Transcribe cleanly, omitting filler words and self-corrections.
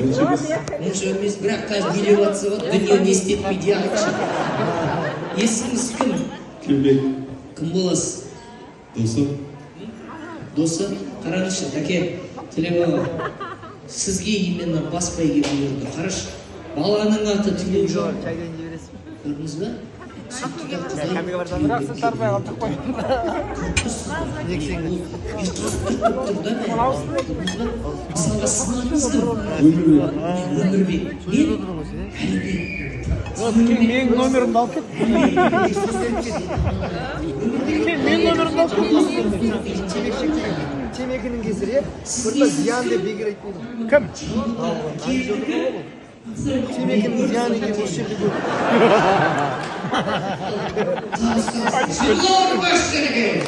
Онша емес, бірақ қазір билеп атса ғой, дүние не істетпейді айтшы. Есіңіз кім? Келбек. Кім боласыз? Досы. Досы? Қараңызшы, тәке, Тілеуаға. Сізге именно бас бәйге бұйырды. Қараш, баланың аты Тілеужан. Көрдіңіз бе? Мысалға сынағыңыз кім? Өмірбек. Менің номерімді алып кет. Менің номерімді алып кет. Темекінің кесірі, бірді зиян деп бекер айтпайды. Кім? Темекінің зиян деген осы жерде көп. Жылдар баш керек.